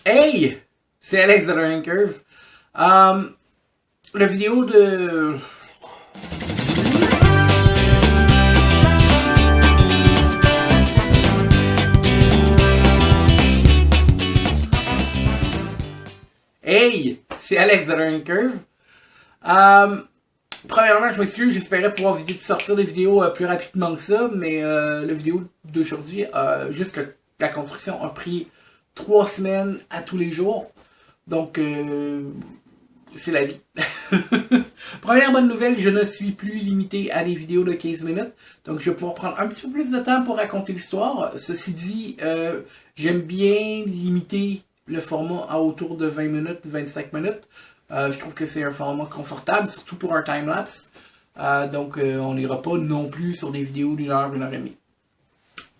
Hey! C'est Alex de Learning Curve. La vidéo de... Hey! C'est Alex de Learning Curve. Premièrement, je m'excuse, j'espérais pouvoir sortir des vidéos plus rapidement que ça, mais la vidéo d'aujourd'hui, juste la construction a pris 3 semaines à tous les jours. Donc, c'est la vie. Première bonne nouvelle, je ne suis plus limité à des vidéos de 15 minutes. Donc, je vais pouvoir prendre un petit peu plus de temps pour raconter l'histoire. Ceci dit, j'aime bien limiter le format à autour de 20 minutes, 25 minutes. Je trouve que c'est un format confortable, surtout pour un time-lapse. Donc, on n'ira pas non plus sur des vidéos d'1 heure, 1 heure et demie.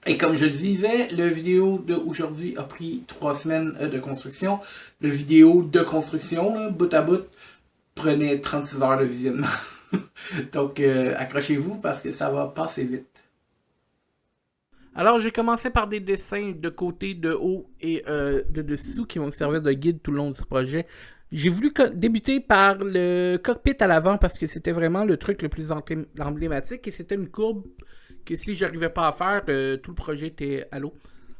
Et comme je disais, la vidéo d'aujourd'hui a pris 3 semaines de construction. La vidéo de construction, là, bout à bout, prenait 36 heures de visionnement. Donc, accrochez-vous parce que ça va passer vite. Alors, j'ai commencé par des dessins de côté, de haut et de dessous qui vont me servir de guide tout le long du projet. J'ai voulu débuter par le cockpit à l'avant parce que c'était vraiment le truc le plus emblématique et c'était une courbe que si j'arrivais pas à faire, tout le projet était à l'eau.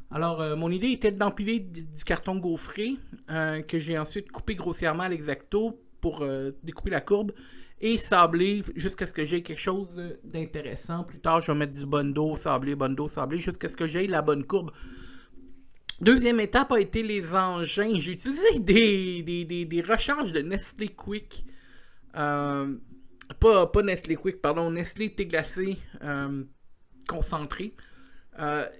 Alors, mon idée était d'empiler du carton gaufré que j'ai ensuite coupé grossièrement à l'exacto pour découper la courbe et sabler jusqu'à ce que j'aie quelque chose d'intéressant. Plus tard, je vais mettre du bondo, sablé, jusqu'à ce que j'aie la bonne courbe. Deuxième étape a été les engins. J'ai utilisé des recharges de Nestlé Quick. Pas Nestlé Quick, pardon, Nestlé thé glacé concentré.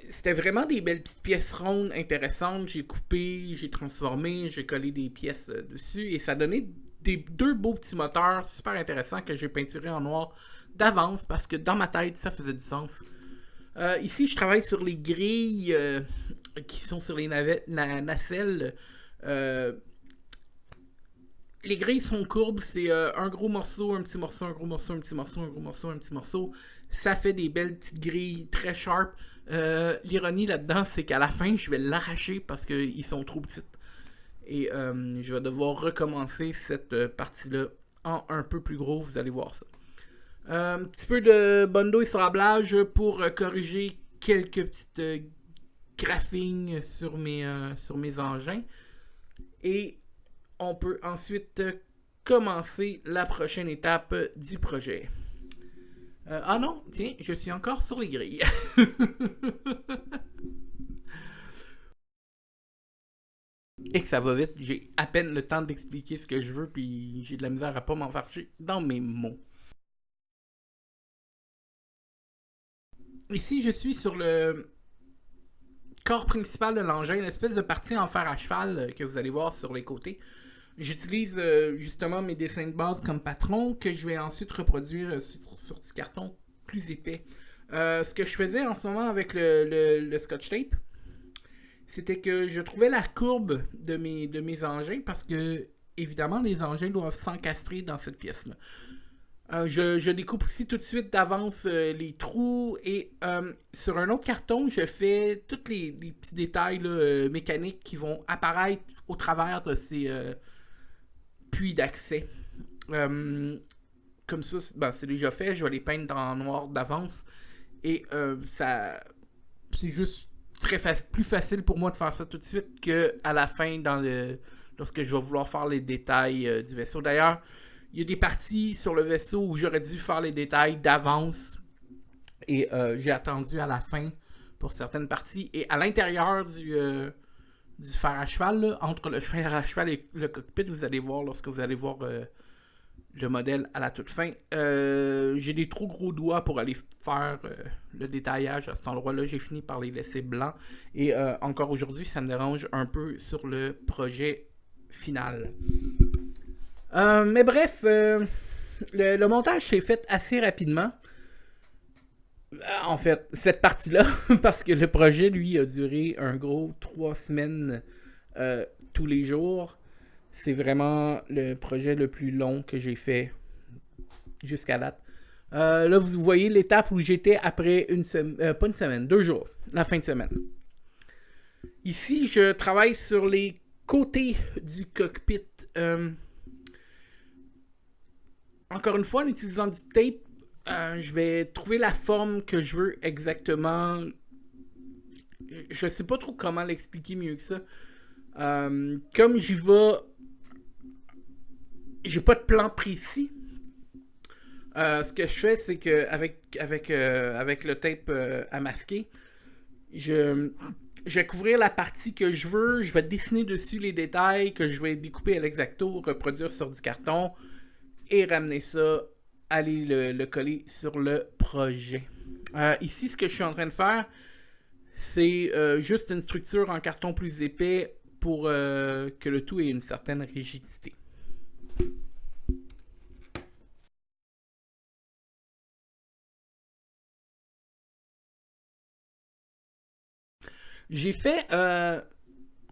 C'était vraiment des belles petites pièces rondes intéressantes. J'ai coupé, j'ai transformé, j'ai collé des pièces dessus et ça donnait deux beaux petits moteurs super intéressants que j'ai peinturés en noir d'avance parce que dans ma tête ça faisait du sens. Ici je travaille sur les grilles qui sont sur les nacelles. Les grilles sont courbes, c'est un gros morceau, un petit morceau, un gros morceau, un petit morceau, un gros morceau, un petit morceau. Ça fait des belles petites grilles très sharp. L'ironie là-dedans, c'est qu'à la fin, je vais l'arracher parce qu'ils sont trop petites. Et je vais devoir recommencer cette partie-là en un peu plus gros, vous allez voir ça. Un petit peu de bondo et sablage pour corriger quelques petites graphings sur mes engins. Et on peut ensuite commencer la prochaine étape du projet. Ah non, tiens, je suis encore sur les grilles. Et que ça va vite, j'ai à peine le temps d'expliquer ce que je veux, puis j'ai de la misère à pas m'enfarger dans mes mots. Ici, je suis sur le corps principal de l'engin, une espèce de partie en fer à cheval que vous allez voir sur les côtés. J'utilise justement mes dessins de base comme patron que je vais ensuite reproduire sur du carton plus épais. Ce que je faisais en ce moment avec le scotch tape, c'était que je trouvais la courbe de mes engins parce que, évidemment, les engins doivent s'encastrer dans cette pièce-là. Je découpe aussi tout de suite d'avance les trous et sur un autre carton, je fais tous les petits détails là, mécaniques qui vont apparaître au travers de ces puits d'accès. Comme ça, c'est déjà fait, je vais les peindre en noir d'avance et ça, c'est juste plus facile pour moi de faire ça tout de suite qu'à la fin lorsque je vais vouloir faire les détails du vaisseau. D'ailleurs, il y a des parties sur le vaisseau où j'aurais dû faire les détails d'avance et j'ai attendu à la fin pour certaines parties. Et à l'intérieur du fer à cheval, là, entre le fer à cheval et le cockpit, vous allez voir lorsque vous allez voir le modèle à la toute fin. J'ai des trop gros doigts pour aller faire le détaillage à cet endroit-là. J'ai fini par les laisser blancs. Et encore aujourd'hui, ça me dérange un peu sur le projet final. Mais bref, le montage s'est fait assez rapidement. En fait, cette partie-là, parce que le projet, lui, a duré un gros 3 semaines tous les jours. C'est vraiment le projet le plus long que j'ai fait jusqu'à date. Là, vous voyez l'étape où j'étais après pas une semaine, 2 jours, la fin de semaine. Ici, je travaille sur les côté du cockpit, encore une fois, en utilisant du tape, je vais trouver la forme que je veux exactement. Je sais pas trop comment l'expliquer mieux que ça. Comme j'y vais, j'ai pas de plan précis. Ce que je fais, c'est que avec le tape à masquer, je vais couvrir la partie que je veux, je vais dessiner dessus les détails que je vais découper à l'exacto, reproduire sur du carton et ramener ça, aller le coller sur le projet. Ici, ce que je suis en train de faire, c'est juste une structure en carton plus épais pour que le tout ait une certaine rigidité. J'ai fait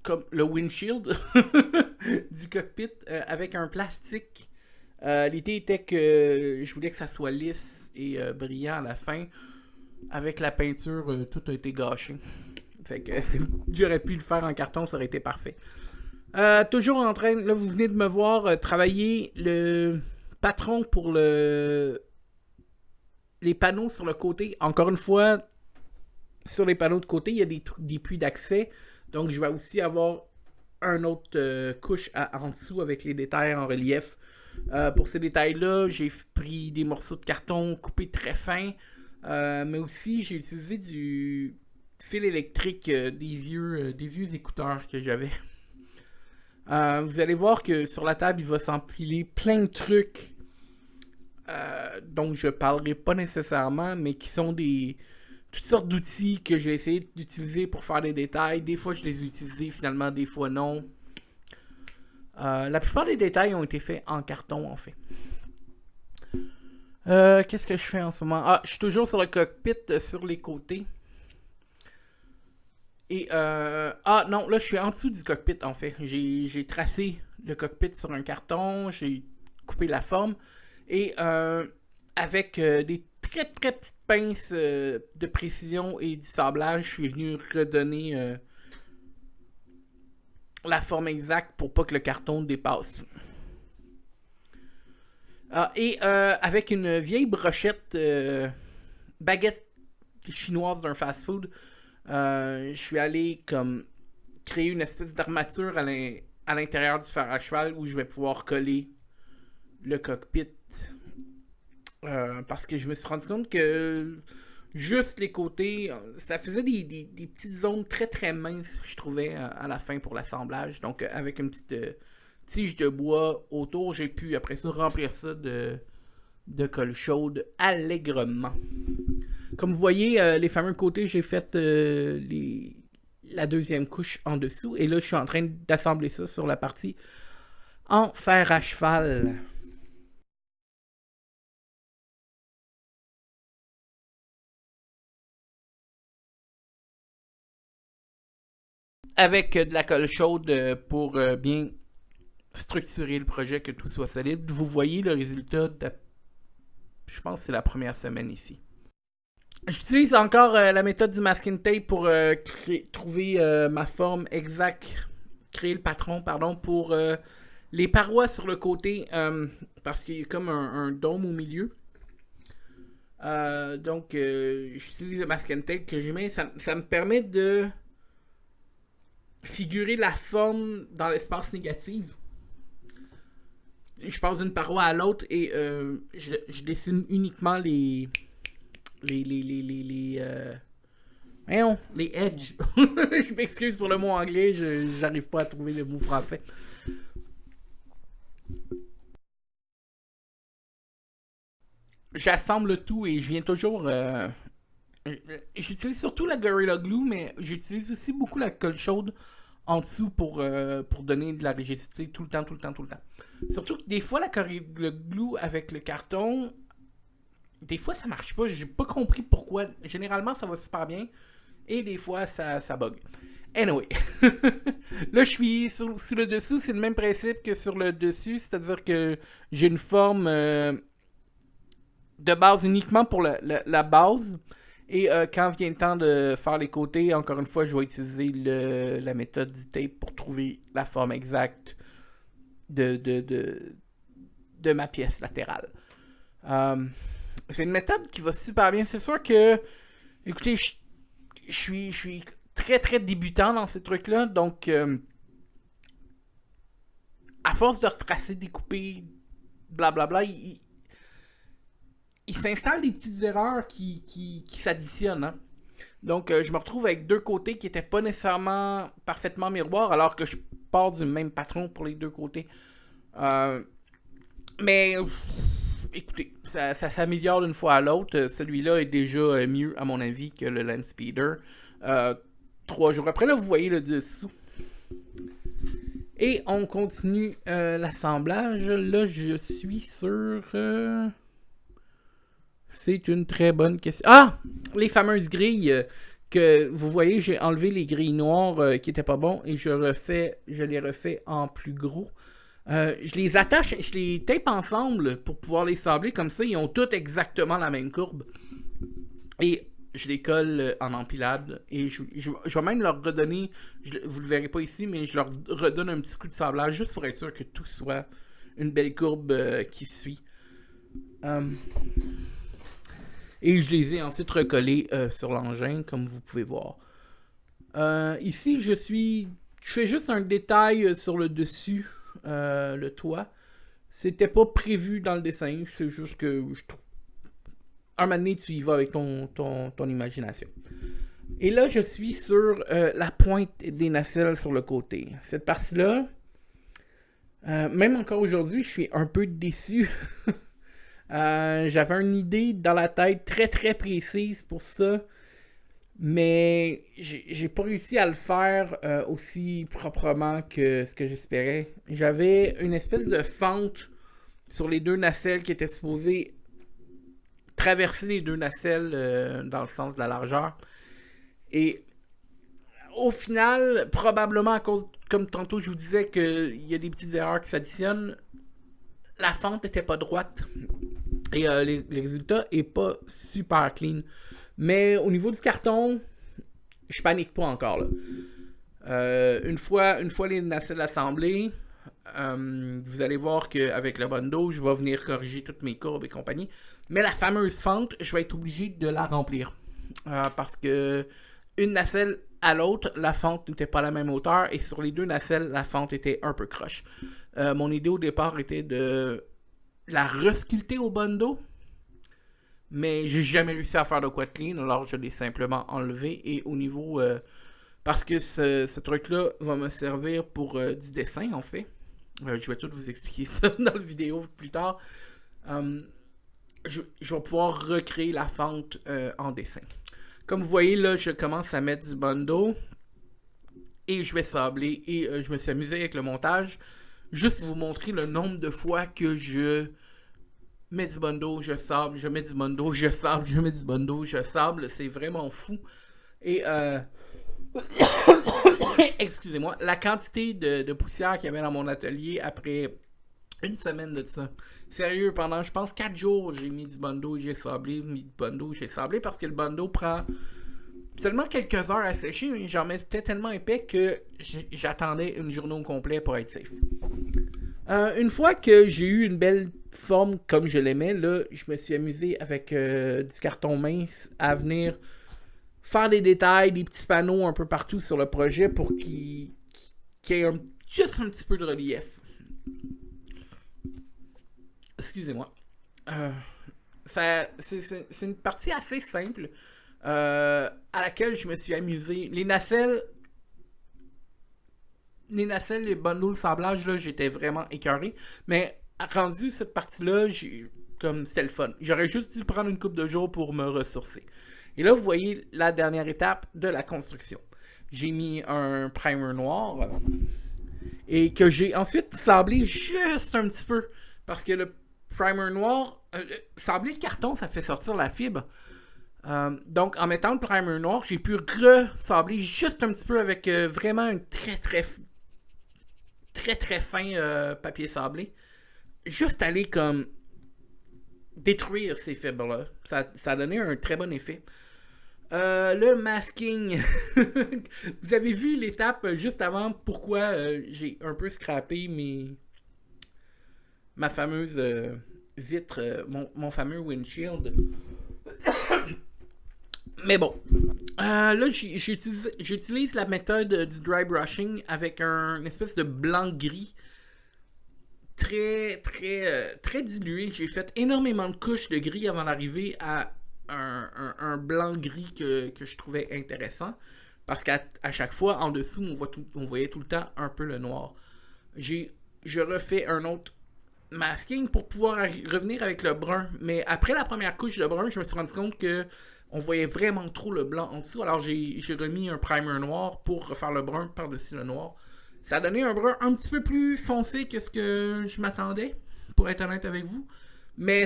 comme le windshield du cockpit avec un plastique. L'idée était que je voulais que ça soit lisse et brillant à la fin. Avec la peinture, tout a été gâché. Fait que j'aurais pu le faire en carton, ça aurait été parfait. Toujours en train, là vous venez de me voir travailler le patron pour les panneaux sur le côté. Encore une fois, sur les panneaux de côté, il y a des puits d'accès. Donc je vais aussi avoir un autre couche en dessous avec les détails en relief. Pour ces détails-là, j'ai pris des morceaux de carton coupés très fins. Mais aussi, j'ai utilisé du fil électrique des vieux écouteurs que j'avais. Vous allez voir que sur la table, il va s'empiler plein de trucs dont je ne parlerai pas nécessairement, mais qui sont toutes sortes d'outils que j'ai essayé d'utiliser pour faire des détails. Des fois, je les ai utilisés, finalement, des fois, non. La plupart des détails ont été faits en carton, en fait. Qu'est-ce que je fais en ce moment? Je suis toujours sur le cockpit, sur les côtés. Et non, là je suis en dessous du cockpit en fait. J'ai tracé le cockpit sur un carton, j'ai coupé la forme. Et avec des très très petites pinces de précision et du sablage, je suis venu redonner la forme exacte pour pas que le carton dépasse. Et avec une vieille brochette baguette chinoise d'un fast-food, je suis allé comme créer une espèce d'armature à l'intérieur du fer à cheval où je vais pouvoir coller le cockpit. Parce que je me suis rendu compte que juste les côtés, ça faisait des petites zones très très minces, je trouvais, à la fin pour l'assemblage. Donc avec une petite tige de bois autour, j'ai pu après ça remplir ça de colle chaude allègrement. Comme vous voyez, les fameux côtés, j'ai fait la deuxième couche en dessous. Et là, je suis en train d'assembler ça sur la partie en fer à cheval. Avec de la colle chaude pour bien structurer le projet, que tout soit solide. Vous voyez le résultat je pense que c'est la première semaine ici. J'utilise encore la méthode du masking tape pour trouver ma forme exacte, créer le patron, pardon, pour les parois sur le côté, parce qu'il y a comme un dôme au milieu. Donc, j'utilise le masking tape que j'ai mis. Ça me permet de figurer la forme dans l'espace négatif. Je passe d'une paroi à l'autre et je dessine uniquement les edges. Je m'excuse pour le mot anglais, j'arrive pas à trouver le mot français. J'assemble le tout et je viens toujours. J'utilise surtout la Gorilla Glue, mais j'utilise aussi beaucoup la colle chaude en dessous pour donner de la rigidité tout le temps. Surtout que des fois, la Gorilla Glue avec le carton, des fois ça marche pas. J'ai pas compris pourquoi. Généralement, ça va super bien. Et des fois, ça bug. Anyway. Là, je suis sur le dessous. C'est le même principe que sur le dessus. C'est-à-dire que j'ai une forme de base uniquement pour la base. Et quand vient le temps de faire les côtés, encore une fois, je vais utiliser la méthode du tape pour trouver la forme exacte de ma pièce latérale. C'est une méthode qui va super bien. C'est sûr que, écoutez, je suis très très débutant dans ces trucs-là, donc à force de retracer, découper, blablabla, il s'installe des petites erreurs qui s'additionnent. Hein? Donc, je me retrouve avec deux côtés qui n'étaient pas nécessairement parfaitement miroirs, alors que je pars du même patron pour les deux côtés. Mais, écoutez, ça s'améliore d'une fois à l'autre. Celui-là est déjà mieux, à mon avis, que le Landspeeder. 3 jours après, là, vous voyez le dessous. Et on continue l'assemblage. Là, je suis sur... C'est une très bonne question. Ah! Les fameuses grilles que vous voyez, j'ai enlevé les grilles noires qui étaient pas bons et je les refais en plus gros. Je les attache, je les tape ensemble pour pouvoir les sabler comme ça. Ils ont toutes exactement la même courbe. Et je les colle en empilade. Et je vais même leur redonner, vous le verrez pas ici, mais je leur redonne un petit coup de sablage juste pour être sûr que tout soit une belle courbe qui suit. Et je les ai ensuite recollés sur l'engin, comme vous pouvez voir. Ici, je fais juste un détail sur le dessus, le toit. C'était pas prévu dans le dessin, c'est juste que je trouve... Un moment donné, tu y vas avec ton imagination. Et là, je suis sur la pointe des nacelles sur le côté. Cette partie-là, même encore aujourd'hui, je suis un peu déçu. J'avais une idée dans la tête très très précise pour ça, mais j'ai pas réussi à le faire aussi proprement que ce que j'espérais. J'avais une espèce de fente sur les deux nacelles qui était supposée traverser les deux nacelles dans le sens de la largeur. Et au final, probablement à cause, comme tantôt je vous disais qu'il y a des petites erreurs qui s'additionnent, la fente n'était pas droite. Et le résultat est pas super clean. Mais au niveau du carton, je panique pas encore là. Une fois les nacelles assemblées, vous allez voir qu'avec le bando, je vais venir corriger toutes mes courbes et compagnie. Mais la fameuse fente, je vais être obligé de la remplir. Parce que une nacelle à l'autre, la fente n'était pas à la même hauteur. Et sur les deux nacelles, la fente était un peu croche. Mon idée au départ était de la resculpter au bando, mais j'ai jamais réussi à faire de quoi de clean, alors je l'ai simplement enlevé. Et au niveau parce que ce truc là va me servir pour du dessin en fait, je vais tout vous expliquer ça dans la vidéo plus tard. Je vais pouvoir recréer la fente en dessin. Comme vous voyez là, je commence à mettre du bando et je vais sabler. Et je me suis amusé avec le montage. Juste vous montrer le nombre de fois que je mets du bando, je sable, je mets du bando, je sable, je mets du bando, je sable. C'est vraiment fou. Et excusez-moi, la quantité de poussière qu'il y avait dans mon atelier après une semaine de ça. Sérieux, pendant je pense 4 jours, j'ai mis du bando, j'ai sablé, mis du bando, j'ai sablé parce que le bando prend seulement quelques heures à sécher, mais j'en mettais tellement épais que j'attendais une journée au complet pour être safe. Une fois que j'ai eu une belle forme comme je l'aimais, là, je me suis amusé avec du carton mince à venir faire des détails, des petits panneaux un peu partout sur le projet pour qu'il y ait juste un petit peu de relief. Excusez-moi. C'est une partie assez simple à laquelle je me suis amusé. Les nacelles, les bundles de sablage, là, j'étais vraiment écœuré. Mais rendu cette partie-là, comme c'était le fun. J'aurais juste dû prendre une couple de jours pour me ressourcer. Et là, vous voyez la dernière étape de la construction. J'ai mis un primer noir et que j'ai ensuite sablé juste un petit peu. Parce que le primer noir, sabler le carton, ça fait sortir la fibre. Donc, en mettant le primer noir, j'ai pu resabler juste un petit peu avec vraiment un très fin papier sablé. Juste aller comme détruire ces fibres-là. Ça a donné un très bon effet. Le masking. Vous avez vu l'étape juste avant pourquoi j'ai un peu scrappé ma fameuse vitre, mon fameux windshield. Mais bon, là j'utilise la méthode du dry brushing avec une espèce de blanc-gris très dilué. J'ai fait énormément de couches de gris avant d'arriver à un blanc-gris que je trouvais intéressant. Parce qu'à chaque fois, en dessous, on voyait tout le temps un peu le noir. Je refais un autre masking pour pouvoir revenir avec le brun. Mais après la première couche de brun, je me suis rendu compte que on voyait vraiment trop le blanc en dessous. Alors j'ai remis un primer noir pour refaire le brun par-dessus le noir. Ça a donné un brun un petit peu plus foncé que ce que je m'attendais, pour être honnête avec vous. Mais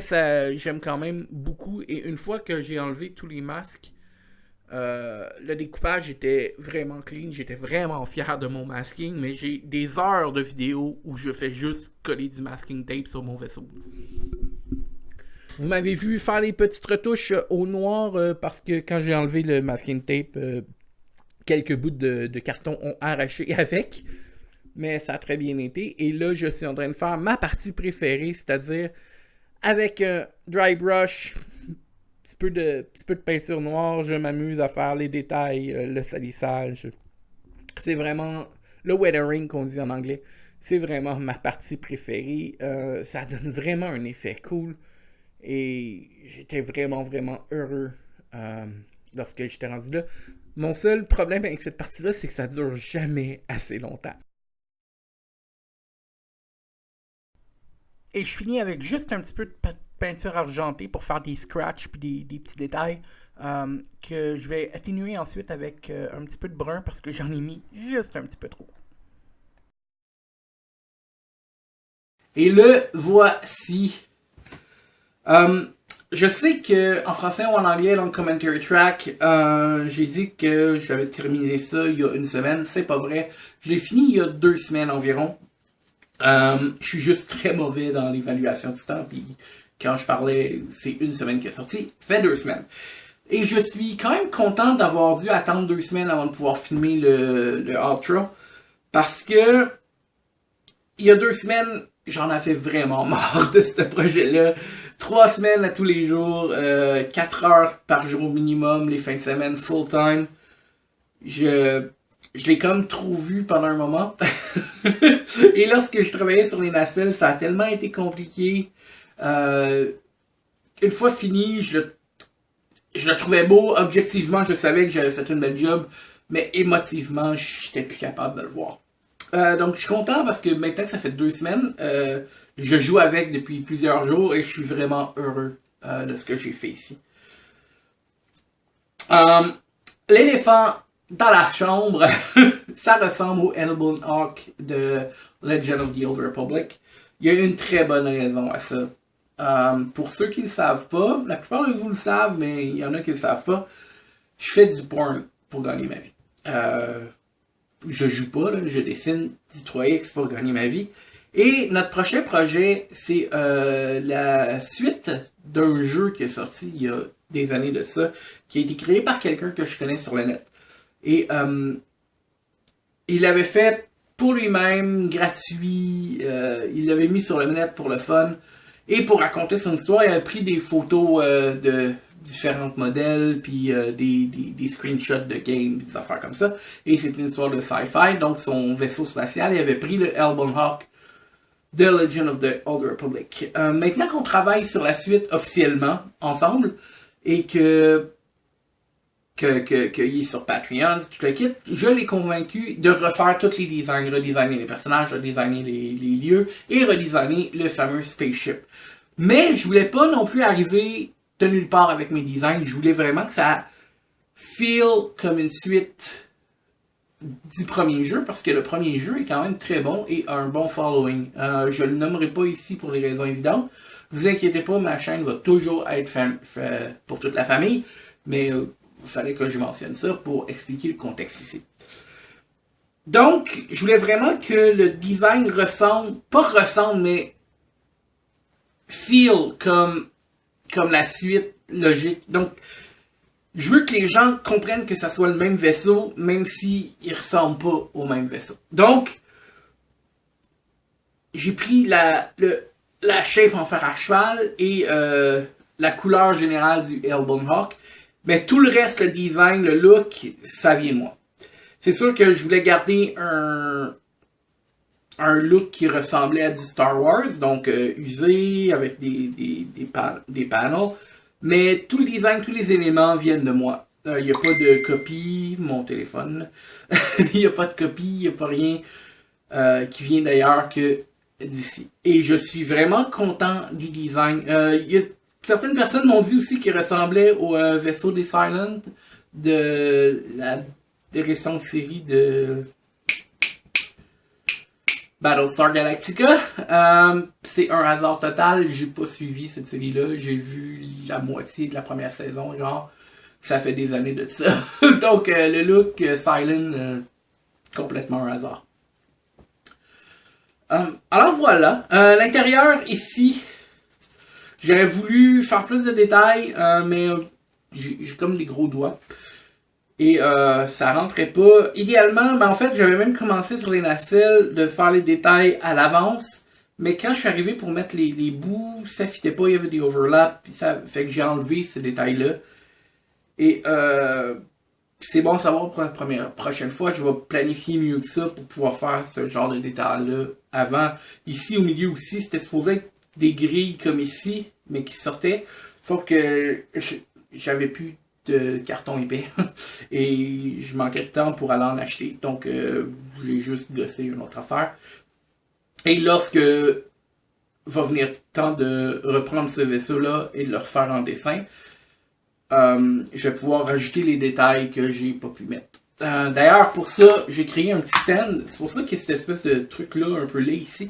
j'aime quand même beaucoup. Et une fois que j'ai enlevé tous les masques, le découpage était vraiment clean. J'étais vraiment fier de mon masking. Mais j'ai des heures de vidéos où je fais juste coller du masking tape sur mon vaisseau. Vous m'avez vu faire les petites retouches au noir parce que quand j'ai enlevé le masking tape, quelques bouts de carton ont arraché avec. Mais ça a très bien été. Et là, je suis en train de faire ma partie préférée, c'est-à-dire avec un dry brush, petit peu de peinture noire, je m'amuse à faire les détails, le salissage. C'est vraiment le weathering qu'on dit en anglais. C'est vraiment ma partie préférée. Ça donne vraiment un effet cool. Et j'étais vraiment heureux lorsque j'étais rendu là. Mon seul problème avec cette partie-là, c'est que ça dure jamais assez longtemps. Et je finis avec juste un petit peu de peinture argentée pour faire des scratchs puis des petits détails que je vais atténuer ensuite avec un petit peu de brun parce que j'en ai mis juste un petit peu trop. Et le voici. Je sais que en français ou en anglais dans le commentary track, j'ai dit que j'avais terminé ça il y a une semaine. C'est pas vrai. Je l'ai fini il y a 2 semaines environ. Je suis juste très mauvais dans l'évaluation du temps. Puis quand je parlais, c'est une semaine qui est sortie. Fait 2 semaines. Et je suis quand même content d'avoir dû attendre 2 semaines avant de pouvoir filmer le outro. Parce que il y a 2 semaines, j'en avais vraiment marre de ce projet-là. 3 semaines à tous les jours, 4 heures par jour minimum, les fins de semaine full time. Je l'ai comme trop vu pendant un moment. Et lorsque je travaillais sur les nacelles, ça a tellement été compliqué. Une fois fini, je le trouvais beau. Objectivement, je savais que j'avais fait une belle job. Mais émotivement, j'étais plus capable de le voir. Donc je suis content parce que maintenant que ça fait 2 semaines, je joue avec depuis plusieurs jours et je suis vraiment heureux de ce que j'ai fait ici. L'éléphant dans la chambre, ça ressemble au Elbow Hawk de Legend of the Old Republic. Il y a une très bonne raison à ça. Pour ceux qui ne le savent pas, la plupart de vous le savent, mais il y en a qui ne le savent pas, je fais du porn pour gagner ma vie. Je joue pas, là, je dessine du 3X pour gagner ma vie. Et notre prochain projet, c'est la suite d'un jeu qui est sorti il y a des années de ça, qui a été créé par quelqu'un que je connais sur le net. Et il l'avait fait pour lui-même, gratuit, il l'avait mis sur le net pour le fun. Et pour raconter son histoire, il avait pris des photos de différents modèles, puis des screenshots de games, des affaires comme ça. Et c'est une histoire de sci-fi, donc son vaisseau spatial, il avait pris le Elbow Hawk de Legend of the Old Republic. Maintenant qu'on travaille sur la suite officiellement, ensemble, et qu'il est sur Patreon, tout le kit, je l'ai convaincu de refaire tous les designs, redesigner les personnages, redesigner les lieux, et redesigner le fameux spaceship. Mais je voulais pas non plus arriver de nulle part avec mes designs. Je voulais vraiment que ça feel comme une suite du premier jeu, parce que le premier jeu est quand même très bon et a un bon following. Je le nommerai pas ici pour les raisons évidentes. Vous inquiétez pas, ma chaîne va toujours être pour toute la famille, mais il fallait que je mentionne ça pour expliquer le contexte ici. Donc, je voulais vraiment que le design ressemble, mais feel comme la suite logique. Donc, je veux que les gens comprennent que ça soit le même vaisseau, même s'ils ne ressemblent pas au même vaisseau. Donc, j'ai pris la shape en fer à cheval et la couleur générale du Airborne Hawk. Mais tout le reste, le design, le look, ça vient de moi. C'est sûr que je voulais garder un look qui ressemblait à du Star Wars, donc usé, avec des panels. Mais tout le design, tous les éléments viennent de moi. Il n'y a pas de copie, mon téléphone. Il n'y a pas de copie, il n'y a pas rien qui vient d'ailleurs que d'ici. Et je suis vraiment content du design. Certaines personnes m'ont dit aussi qu'il ressemblait au vaisseau des Silent de la récente série de Battlestar Galactica. C'est un hasard total. J'ai pas suivi cette série-là. J'ai vu la moitié de la première saison, genre. Ça fait des années de ça. Donc, le look Silent, complètement un hasard. Alors voilà. L'intérieur, ici, j'aurais voulu faire plus de détails, mais j'ai comme des gros doigts. Et ça rentrait pas. Idéalement, ben en fait, j'avais même commencé sur les nacelles de faire les détails à l'avance. Mais quand je suis arrivé pour mettre les bouts, ça fitait pas, il y avait des overlaps. Puis ça fait que j'ai enlevé ces détails-là. Et c'est bon à savoir pour la prochaine fois, je vais planifier mieux que ça pour pouvoir faire ce genre de détails-là avant. Ici, au milieu aussi, c'était supposé être des grilles comme ici, mais qui sortaient. Sauf que j'avais plus de carton épais et je manquais de temps pour aller en acheter. Donc, j'ai juste gossé une autre affaire. Et lorsque va venir le temps de reprendre ce vaisseau-là et de le refaire en dessin, je vais pouvoir rajouter les détails que j'ai pas pu mettre. D'ailleurs, pour ça, j'ai créé un petit stand. C'est pour ça qu'il y a cette espèce de truc-là un peu laid ici.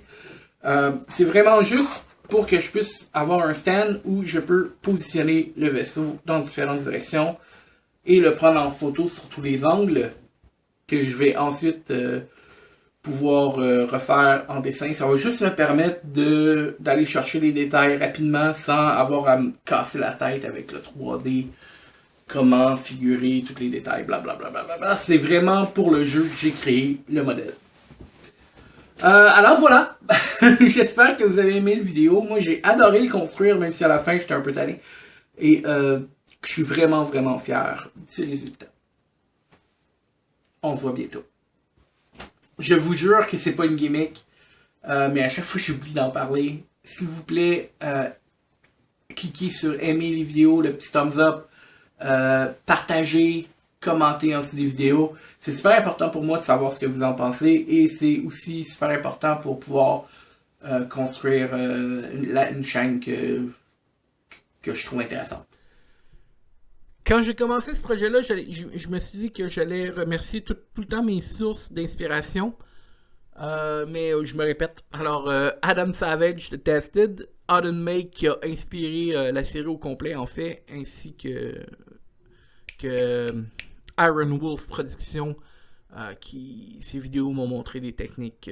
C'est vraiment juste pour que je puisse avoir un stand où je peux positionner le vaisseau dans différentes directions et le prendre en photo sur tous les angles que je vais ensuite pouvoir refaire en dessin. Ça va juste me permettre d'aller chercher les détails rapidement sans avoir à me casser la tête avec le 3D, comment figurer tous les détails, blablabla. C'est vraiment pour le jeu que j'ai créé le modèle. Alors voilà, j'espère que vous avez aimé la vidéo. Moi j'ai adoré le construire, même si à la fin j'étais un peu tanné. Et je suis vraiment vraiment fier du résultat. On se voit bientôt. Je vous jure que c'est pas une gimmick, mais à chaque fois j'oublie d'en parler. S'il vous plaît, cliquez sur aimer les vidéos, le petit thumbs up, partagez, commentez en dessous des vidéos. C'est super important pour moi de savoir ce que vous en pensez et c'est aussi super important pour pouvoir construire une chaîne que je trouve intéressante. Quand j'ai commencé ce projet-là, je me suis dit que j'allais remercier tout le temps mes sources d'inspiration. Mais je me répète. Alors, Adam Savage de Tested, Auden Make qui a inspiré la série au complet en fait, ainsi que Iron Wolf Productions, qui ces vidéos m'ont montré des techniques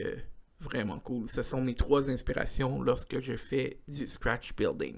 vraiment cool. Ce sont mes 3 inspirations lorsque je fais du scratch building.